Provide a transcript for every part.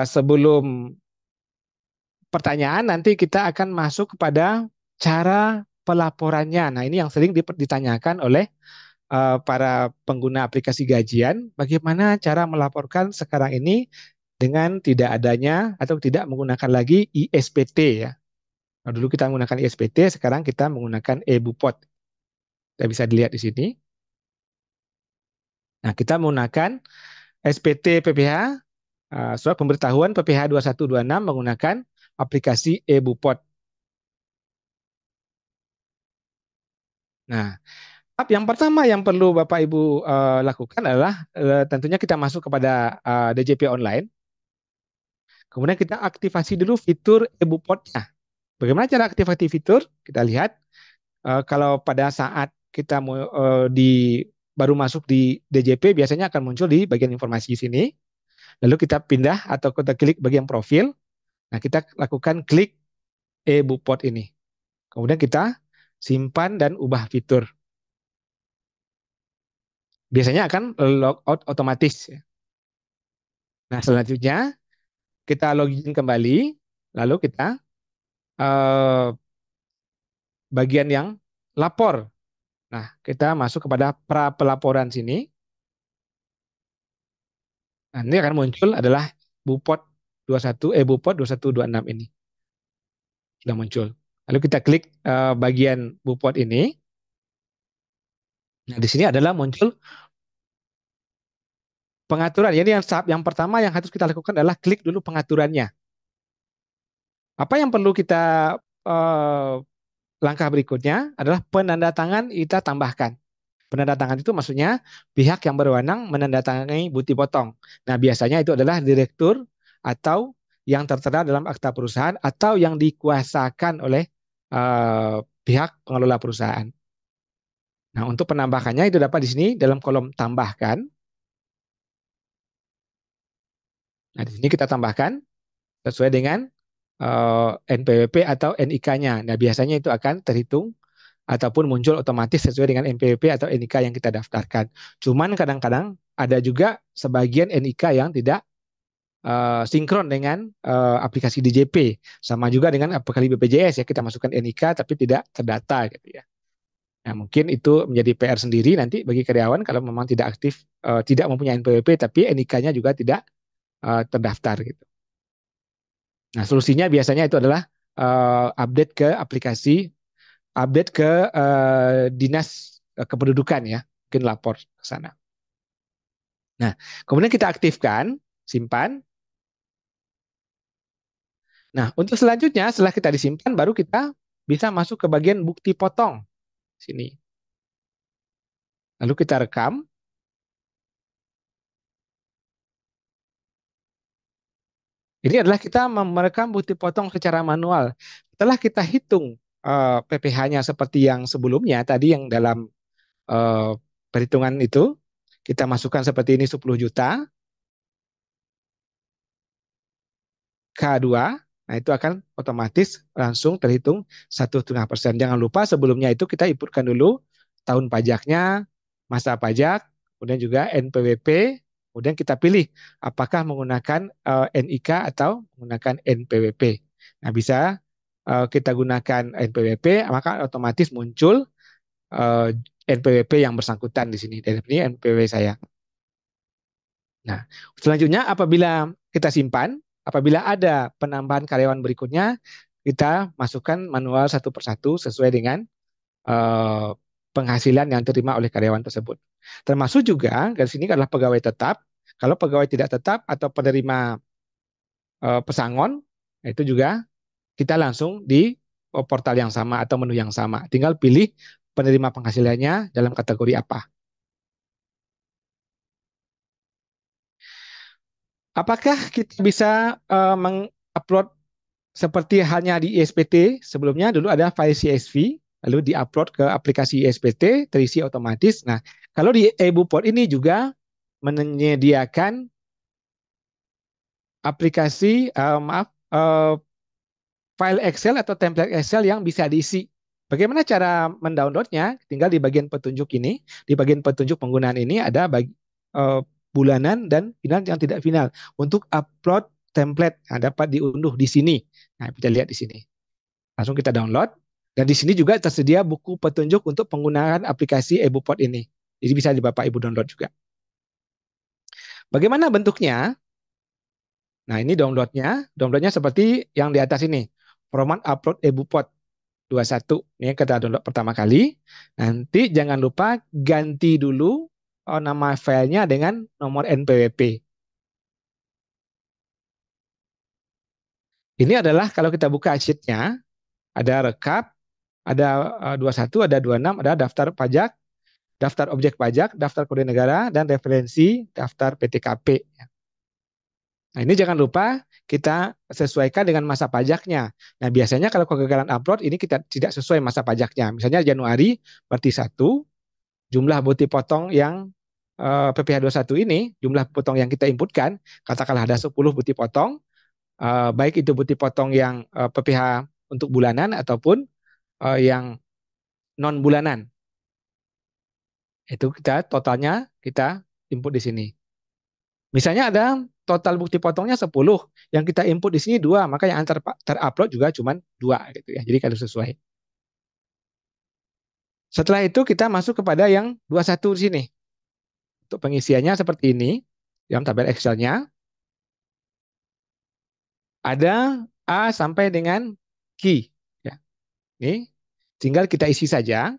sebelum pertanyaan nanti kita akan masuk kepada cara pelaporannya. Nah, ini yang sering ditanyakan oleh para pengguna aplikasi gajian, bagaimana cara melaporkan sekarang ini dengan tidak adanya atau tidak menggunakan lagi ISPT ya. Nah, dulu kita menggunakan ISPT, sekarang kita menggunakan e-Bupot. Kita bisa dilihat di sini. Nah, kita menggunakan SPT PPH, surat pemberitahuan PPH 2126 menggunakan aplikasi e-Bupot. Nah, yang pertama yang perlu Bapak Ibu lakukan adalah tentunya kita masuk kepada DJP online. Kemudian kita aktifasi dulu fitur e-Bupotnya. Bagaimana cara aktifasi fitur? Kita lihat kalau pada saat kita baru masuk di DJP biasanya akan muncul di bagian informasi sini. Lalu kita pindah atau kita klik bagian profil. Nah, kita lakukan klik e-Bupot ini. Kemudian kita simpan dan ubah fitur. Biasanya akan logout otomatis. Nah, selanjutnya kita login kembali, lalu kita bagian yang lapor. Nah, kita masuk kepada pra pelaporan sini. Nah, ini akan muncul adalah Bupot 21 Bupot 2126 ini. Sudah muncul. Lalu kita klik bagian Bupot ini. Nah, di sini adalah muncul pengaturan. Jadi yang pertama yang harus kita lakukan adalah klik dulu pengaturannya. Apa yang perlu kita langkah berikutnya adalah penandatangan kita tambahkan. Penandatangan itu maksudnya pihak yang berwenang menandatangani bukti potong. Nah, biasanya itu adalah direktur atau yang tertera dalam akta perusahaan atau yang dikuasakan oleh pihak pengelola perusahaan. Nah, untuk penambahannya itu dapat di sini dalam kolom tambahkan. Nah, di sini kita tambahkan sesuai dengan NPWP atau NIK-nya. Nah, biasanya itu akan terhitung ataupun muncul otomatis sesuai dengan NPWP atau NIK yang kita daftarkan. Cuman kadang-kadang ada juga sebagian NIK yang tidak sinkron dengan aplikasi DJP. Sama juga dengan aplikasi BPJS ya, kita masukkan NIK tapi tidak terdata gitu ya. Nah, mungkin itu menjadi PR sendiri nanti bagi karyawan kalau memang tidak aktif, tidak mempunyai NPWP tapi NIK-nya juga tidak terdaftar gitu. Nah, solusinya biasanya itu adalah update ke aplikasi, update ke dinas kependudukan ya, mungkin lapor ke sana. Nah, kemudian kita aktifkan, simpan. Nah, untuk selanjutnya setelah kita disimpan, baru kita bisa masuk ke bagian bukti potong sini. Lalu kita rekam. Ini adalah kita merekam bukti potong secara manual. Setelah kita hitung PPh-nya seperti yang sebelumnya, tadi yang dalam perhitungan itu, kita masukkan seperti ini 10 juta, K2, nah itu akan otomatis langsung terhitung 1,5%. Jangan lupa sebelumnya itu kita inputkan dulu tahun pajaknya, masa pajak, kemudian juga NPWP, kemudian kita pilih apakah menggunakan NIK atau menggunakan NPWP. Nah, bisa kita gunakan NPWP, maka otomatis muncul NPWP yang bersangkutan di sini. Dan ini NPWP saya. Nah, selanjutnya apabila kita simpan, apabila ada penambahan karyawan berikutnya, kita masukkan manual satu persatu sesuai dengan penghasilan yang diterima oleh karyawan tersebut. Termasuk juga dari sini adalah pegawai tetap. Kalau pegawai tidak tetap atau penerima pesangon, itu juga kita langsung di portal yang sama atau menu yang sama. Tinggal pilih penerima penghasilannya dalam kategori apa. Apakah kita bisa mengupload seperti halnya di ISPT sebelumnya? Dulu ada file CSV, lalu diupload ke aplikasi ISPT, terisi otomatis. Nah, kalau di e-Bupot ini juga menyediakan aplikasi, file Excel atau template Excel yang bisa diisi. Bagaimana cara mendownloadnya? Tinggal di bagian petunjuk ini, di bagian petunjuk penggunaan ini ada bulanan dan final yang tidak final untuk upload template dapat diunduh di sini. Nah, kita lihat di sini. Langsung kita download. Dan di sini juga tersedia buku petunjuk untuk penggunaan aplikasi EbuPod ini. Jadi bisa di Bapak Ibu download juga. Bagaimana bentuknya? Nah, ini downloadnya. Downloadnya seperti yang di atas ini. Format upload EbuPod 21. Ini kita download pertama kali. Nanti jangan lupa ganti dulu nama filenya dengan nomor NPWP. Ini adalah kalau kita buka sheet-nya, ada rekap, ada 21, ada 26, ada daftar pajak, daftar objek pajak, daftar kode negara, dan referensi daftar PTKP. Nah, ini jangan lupa kita sesuaikan dengan masa pajaknya. Nah, biasanya kalau kegagalan upload ini kita tidak sesuai masa pajaknya. Misalnya Januari berarti 1, jumlah bukti potong yang PPh 21 ini, jumlah potong yang kita inputkan, katakanlah ada 10 bukti potong, baik itu bukti potong yang PPh untuk bulanan ataupun yang non bulanan. Itu kita totalnya kita input di sini. Misalnya ada total bukti potongnya 10, yang kita input di sini 2, maka yang terupload juga cuma 2 gitu ya. Jadi kalau sesuai. Setelah itu kita masuk kepada yang 21 di sini. Untuk pengisiannya seperti ini. Dalam tabel Excel-nya ada A sampai dengan Q. Ya. Ini tinggal kita isi saja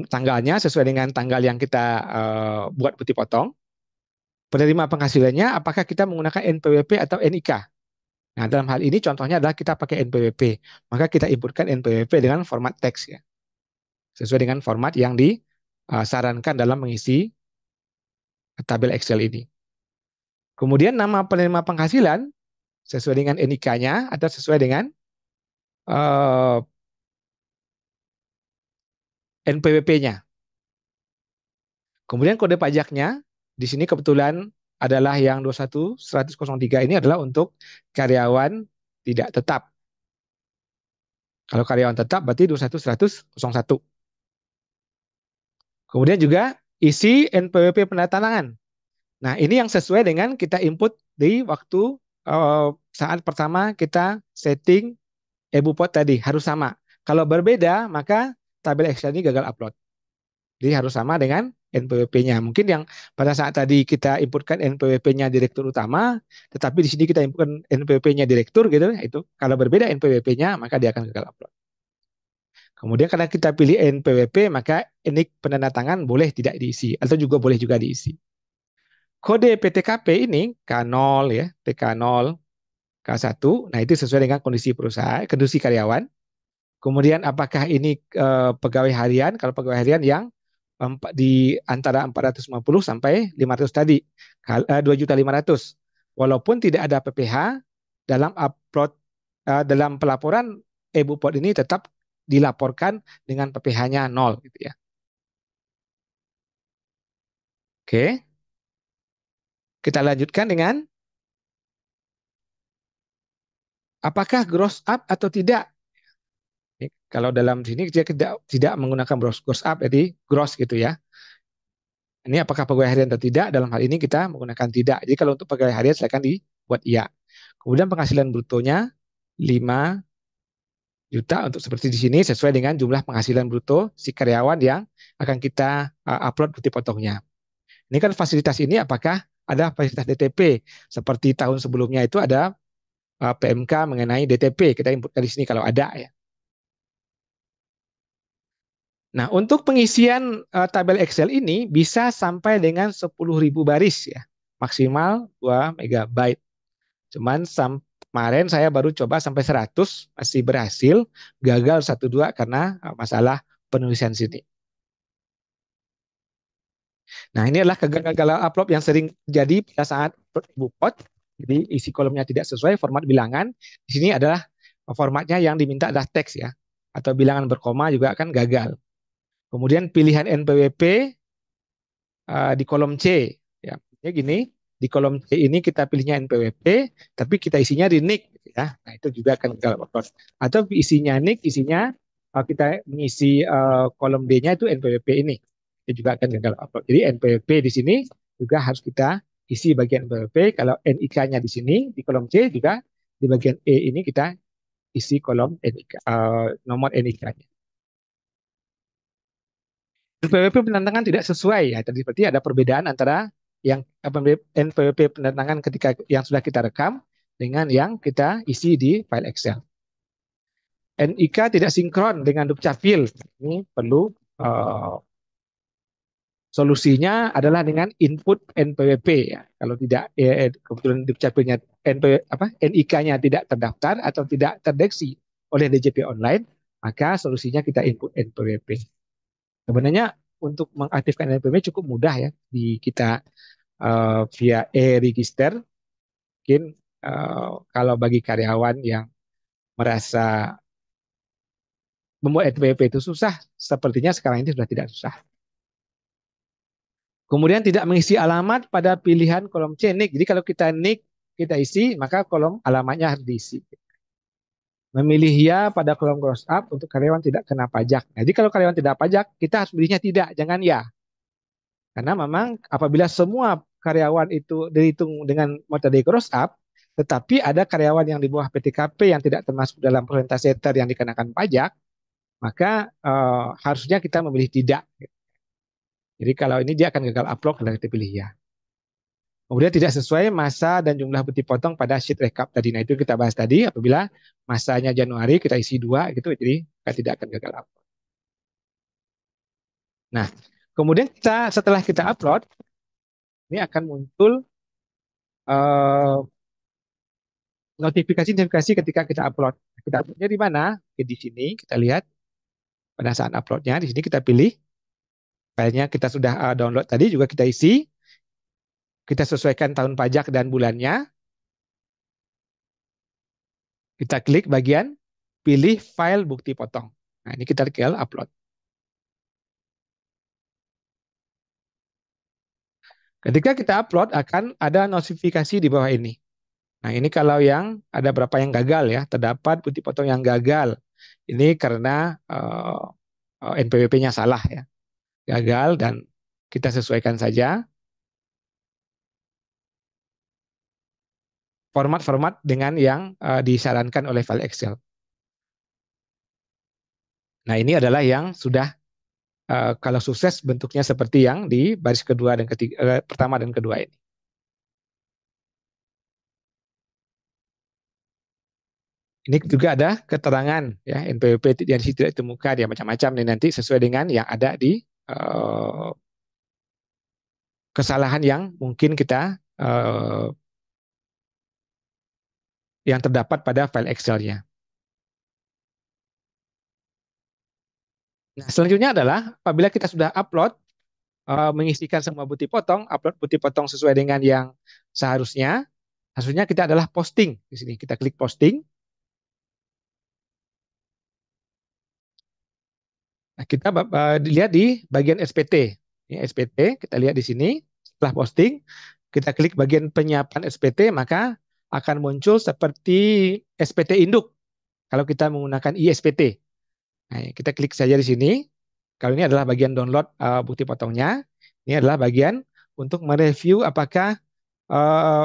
tanggalnya sesuai dengan tanggal yang kita buat bukti potong. Penerima penghasilannya apakah kita menggunakan NPWP atau NIK. Nah, dalam hal ini contohnya adalah kita pakai NPWP. Maka kita inputkan NPWP dengan format teks ya. Sesuai dengan format yang disarankan dalam mengisi tabel Excel ini. Kemudian nama penerima penghasilan sesuai dengan NIK-nya atau sesuai dengan NPWP-nya. Kemudian kode pajaknya di sini kebetulan adalah yang 21.103 ini adalah untuk karyawan tidak tetap. Kalau karyawan tetap berarti 21.101. Kemudian juga isi NPWP pendatangan. Nah, ini yang sesuai dengan kita input di waktu saat pertama kita setting EbuPod tadi, harus sama. Kalau berbeda, maka tabel Excel ini gagal upload. Jadi harus sama dengan NPWP-nya. Mungkin yang pada saat tadi kita inputkan NPWP-nya direktur utama, tetapi di sini kita inputkan NPWP-nya direktur gitu, itu kalau berbeda NPWP-nya maka dia akan gagal upload. Kemudian karena kita pilih NPWP, maka NIK penandatangan boleh tidak diisi atau juga boleh juga diisi. Kode PTKP ini K0 ya, PK0, K1. Nah, itu sesuai dengan kondisi perusahaan, kondisi karyawan. Kemudian apakah ini pegawai harian? Kalau pegawai harian yang di antara 450 sampai 500 tadi, 2.500.000. Walaupun tidak ada PPh, dalam upload dalam pelaporan EbuPod ini tetap dilaporkan dengan PPh-nya 0 gitu ya. Oke. Kita lanjutkan dengan apakah gross up atau tidak. Kalau dalam sini dia tidak menggunakan gross up, jadi gross gitu ya. Ini apakah pegawai harian atau tidak? Dalam hal ini kita menggunakan tidak. Jadi kalau untuk pegawai harian silakan dibuat iya. Kemudian penghasilan brutonya 5 juta untuk seperti di sini sesuai dengan jumlah penghasilan bruto si karyawan yang akan kita upload bukti potongnya. Ini kan fasilitas ini apakah ada fasilitas DTP seperti tahun sebelumnya itu ada PMK mengenai DTP, kita inputkan di sini kalau ada ya. Nah, untuk pengisian tabel Excel ini bisa sampai dengan 10.000 baris ya. Maksimal 2 MB. Cuman kemarin saya baru coba sampai 100, masih berhasil, gagal 1-2 karena masalah penulisan sini. Nah, ini adalah kegagalan upload yang sering terjadi pada saat EbuPod. Jadi isi kolomnya tidak sesuai format bilangan. Di sini adalah formatnya yang diminta adalah teks ya. Atau bilangan berkoma juga akan gagal. Kemudian pilihan NPWP di kolom C. Ya, gini, di kolom C ini kita pilihnya NPWP, tapi kita isinya di NIK. Ya. Nah, itu juga akan gagal upload. Atau isinya NIK, isinya kita mengisi kolom D-nya itu NPWP ini. Itu juga akan gagal upload. Jadi NPWP di sini juga harus kita isi bagian NPWP. Kalau NIK-nya di sini di kolom C juga di bagian E ini kita isi kolom NIK, nomor NIK-nya. NPWP penentangan tidak sesuai ya. Tadi seperti ada perbedaan antara yang NPWP penentangan ketika yang sudah kita rekam dengan yang kita isi di file Excel. NIK tidak sinkron dengan Dukcapil. Ini perlu solusinya adalah dengan input NPWP ya. Kalau tidak kebetulan Dukcapilnya NIK-nya tidak terdaftar atau tidak terdeteksi oleh DJP online, maka solusinya kita input NPWP. Sebenarnya untuk mengaktifkan NPWP cukup mudah ya di kita via e-register. Mungkin kalau bagi karyawan yang merasa membuat NPWP itu susah, sepertinya sekarang ini sudah tidak susah. Kemudian tidak mengisi alamat pada pilihan kolom C NIK. Jadi kalau kita NIK, kita isi, maka kolom alamatnya harus diisi. Memilih ya pada kolom gross up untuk karyawan tidak kena pajak. Jadi kalau karyawan tidak pajak, kita harus pilihnya tidak, jangan ya. Karena memang apabila semua karyawan itu dihitung dengan metode gross up, tetapi ada karyawan yang di bawah PTKP yang tidak termasuk dalam persentase ter yang dikenakan pajak, maka harusnya kita memilih tidak. Jadi kalau ini dia akan gagal upload kalau kita pilih ya. Kemudian tidak sesuai masa dan jumlah bukti potong pada sheet rekap tadi. Nah itu kita bahas tadi, apabila masanya Januari kita isi 2 gitu, jadi kita tidak akan gagal upload. Nah, kemudian setelah kita upload, ini akan muncul notifikasi-notifikasi ketika kita upload. Kita uploadnya di mana? Di sini kita lihat pada saat uploadnya. Di sini kita pilih filenya kita sudah download tadi juga kita isi. Kita sesuaikan tahun pajak dan bulannya. Kita klik bagian pilih file bukti potong. Nah, ini kita klik upload. Ketika kita upload akan ada notifikasi di bawah ini. Nah, ini kalau yang ada berapa yang gagal ya, terdapat bukti potong yang gagal. Ini karena NPWP-nya salah ya. Gagal dan kita sesuaikan saja format-format dengan yang disarankan oleh file Excel. Nah, ini adalah yang sudah kalau sukses bentuknya seperti yang di baris kedua dan ketiga, pertama dan kedua ini. Ini juga ada keterangan ya NPWP yang tidak ditemukan ya macam-macam nih nanti sesuai dengan yang ada di kesalahan yang mungkin kita yang terdapat pada file Excel-nya. Nah, selanjutnya adalah apabila kita sudah upload mengisikan semua bukti potong, upload bukti potong sesuai dengan yang seharusnya, hasilnya kita adalah posting di sini. Kita klik posting. Nah, kita lihat di bagian SPT. Ini SPT, kita lihat di sini. Setelah posting, kita klik bagian penyiapan SPT, maka akan muncul seperti SPT induk kalau kita menggunakan iSPT. Nah, kita klik saja di sini. Kalau ini adalah bagian download bukti potongnya. Ini adalah bagian untuk mereview apakah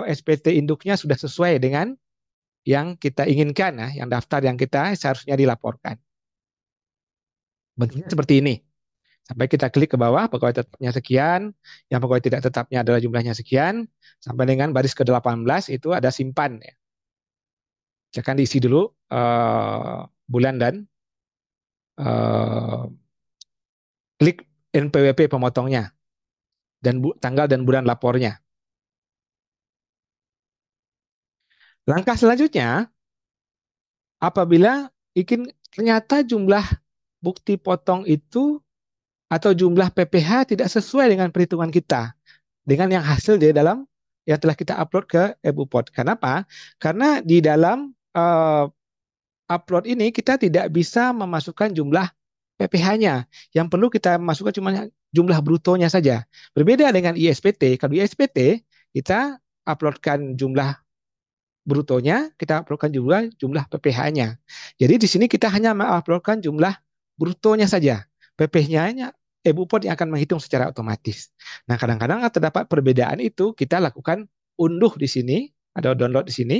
SPT induknya sudah sesuai dengan yang kita inginkan, yang daftar yang kita seharusnya dilaporkan. Bentuknya seperti ini. Sampai kita klik ke bawah, pegawai tetapnya sekian, yang pegawai tidak tetapnya adalah jumlahnya sekian, sampai dengan baris ke-18 itu ada simpan. Ya. Silakan diisi dulu bulan dan klik NPWP pemotongnya, dan tanggal dan bulan lapornya. Langkah selanjutnya, apabila ternyata jumlah bukti potong itu atau jumlah PPH tidak sesuai dengan perhitungan kita, dengan yang hasil di dalam yang telah kita upload ke EBUPOD. Kenapa? Karena di dalam upload ini kita tidak bisa memasukkan jumlah PPH-nya. Yang perlu kita masukkan cuma jumlah brutonya saja. Berbeda dengan iSPT. Kalau iSPT kita uploadkan jumlah brutonya, kita uploadkan juga jumlah PPH-nya. Jadi di sini kita hanya menguploadkan jumlah brutonya saja. PPH-nya e-Bupot yang akan menghitung secara otomatis. Nah, kadang-kadang terdapat perbedaan itu kita lakukan unduh di sini atau download di sini.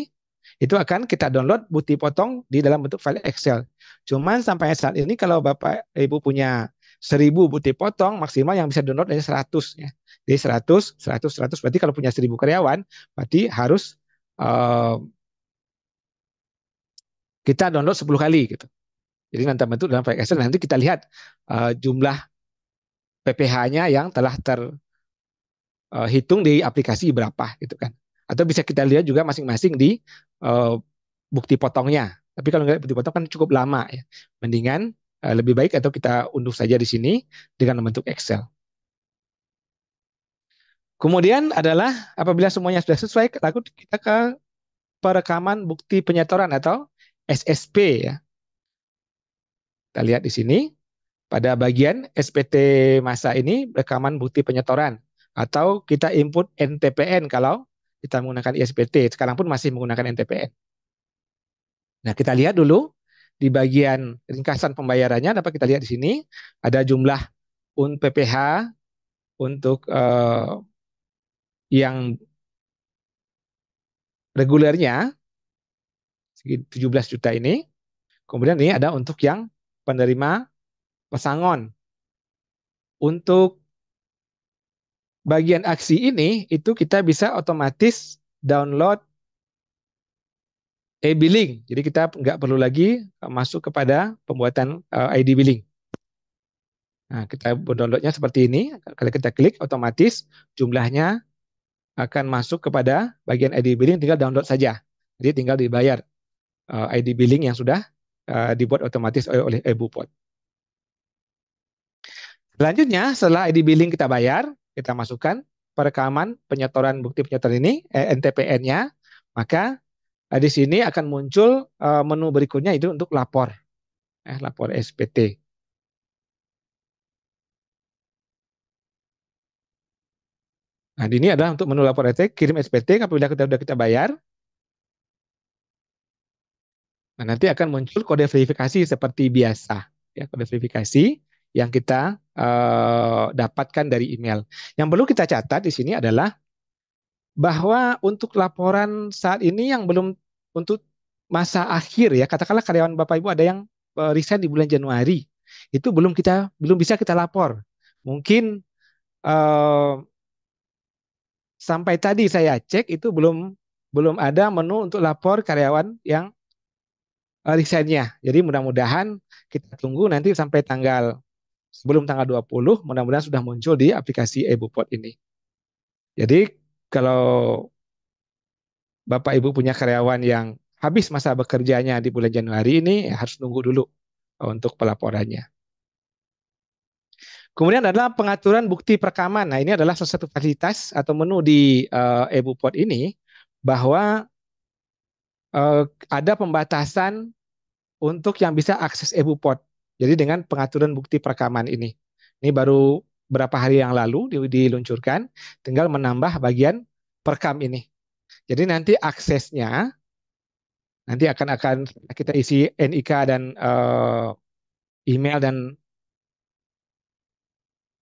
Itu akan kita download bukti potong di dalam bentuk file Excel. Cuman sampai saat ini kalau Bapak Ibu punya 1.000 bukti potong, maksimal yang bisa download hanya 100 ya. Jadi 100, 100, 100 berarti kalau punya 1.000 karyawan, berarti harus kita download 10 kali gitu. Jadi nanti bentuk dalam file Excel nanti kita lihat jumlah PPH-nya yang telah terhitung di aplikasi berapa gitu kan. Atau bisa kita lihat juga masing-masing di uh, bukti potongnya. Tapi kalau nggak bukti potong kan cukup lama ya. Mendingan lebih baik atau kita unduh saja di sini dengan membentuk Excel. Kemudian adalah apabila semuanya sudah sesuai, lalu kita ke perekaman bukti penyetoran atau SSP ya. Kita lihat di sini pada bagian SPT masa ini rekaman bukti penyetoran atau kita input NTPN kalau kita menggunakan ISPT. Sekarang pun masih menggunakan NTPN. Nah, kita lihat dulu di bagian ringkasan pembayarannya dapat kita lihat di sini ada jumlah PPH untuk yang regulernya 17 juta ini. Kemudian ini ada untuk yang penerima pesangon. Untuk bagian aksi ini itu kita bisa otomatis download e-billing. Jadi kita nggak perlu lagi masuk kepada pembuatan ID billing. Nah, kita downloadnya seperti ini. Kalau kita klik, otomatis jumlahnya akan masuk kepada bagian ID billing, tinggal download saja. Jadi tinggal dibayar ID billing yang sudah dibuat otomatis oleh e-Bupot. Selanjutnya, setelah ID billing kita bayar, kita masukkan perekaman penyetoran bukti penyetoran ini, NTPN-nya, maka di sini akan muncul menu berikutnya itu untuk lapor, lapor SPT. Nah, ini adalah untuk menu lapor SPT, kirim SPT apabila kita bayar. Nah, nanti akan muncul kode verifikasi seperti biasa, ya, kode verifikasi yang kita dapatkan dari email. Yang perlu kita catat di sini adalah bahwa untuk laporan saat ini yang belum untuk masa akhir ya, katakanlah karyawan Bapak Ibu ada yang resign di bulan Januari, itu belum bisa kita lapor. Mungkin sampai tadi saya cek itu belum ada menu untuk lapor karyawan yang resignnya. Jadi mudah-mudahan kita tunggu nanti sampai sebelum tanggal 20, mudah-mudahan sudah muncul di aplikasi e-Bupot ini. Jadi kalau Bapak Ibu punya karyawan yang habis masa bekerjanya di bulan Januari ini, ya harus nunggu dulu untuk pelaporannya. Kemudian adalah pengaturan bukti perekaman. Nah, ini adalah salah satu fasilitas atau menu di e-Bupot ini bahwa ada pembatasan untuk yang bisa akses e-Bupot. Jadi dengan pengaturan bukti perekaman ini. Ini baru berapa hari yang lalu diluncurkan, tinggal menambah bagian perekam ini. Jadi nanti aksesnya nanti akan kita isi NIK dan email dan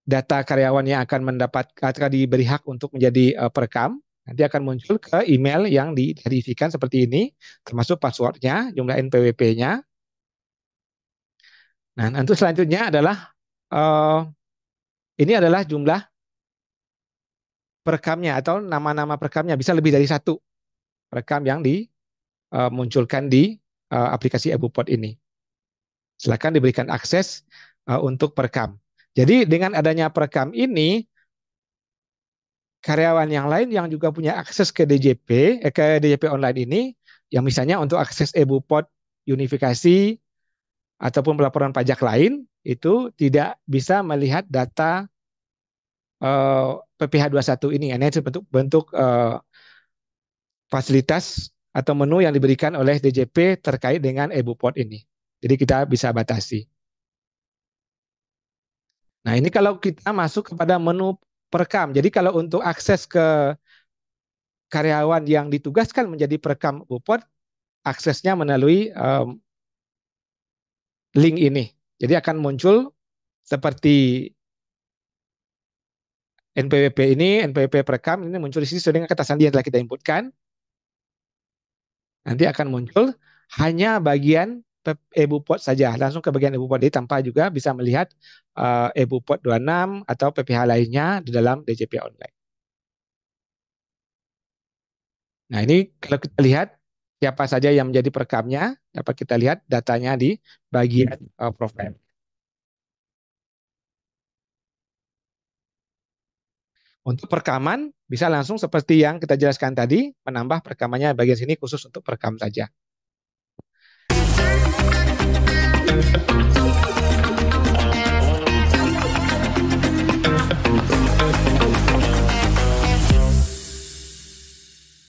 data karyawan yang akan diberi hak untuk menjadi perekam. Nanti akan muncul ke email yang diisikan seperti ini, termasuk passwordnya, jumlah NPWP-nya. Nah, nanti selanjutnya adalah ini adalah jumlah perekamnya atau nama-nama perekamnya, bisa lebih dari satu perekam yang dimunculkan di aplikasi e-Bupot ini. Silakan diberikan akses untuk perekam. Jadi dengan adanya perekam ini, karyawan yang lain yang juga punya akses ke DJP online ini, yang misalnya untuk akses e-Bupot unifikasi ataupun pelaporan pajak lain, itu tidak bisa melihat data PPh 21 ini. Ini bentuk fasilitas atau menu yang diberikan oleh DJP terkait dengan e-Bupot ini. Jadi kita bisa batasi. Nah, ini kalau kita masuk kepada menu perekam. Jadi kalau untuk akses ke karyawan yang ditugaskan menjadi perekam Bupot, aksesnya melalui link ini. Jadi akan muncul seperti NPWP ini, NPWP perekam ini muncul di sini sesuai dengan kata sandi yang telah kita inputkan. Nanti akan muncul hanya bagian EBUPOD saja, langsung ke bagian EBUPOD. Jadi tanpa juga bisa melihat EBUPOD 26 atau PPH lainnya di dalam DJP online. Nah, ini kalau kita lihat siapa saja yang menjadi perekamnya, dapat kita lihat datanya di bagian profile. Untuk perekaman bisa langsung seperti yang kita jelaskan tadi, menambah perekamannya bagian sini khusus untuk perekam saja.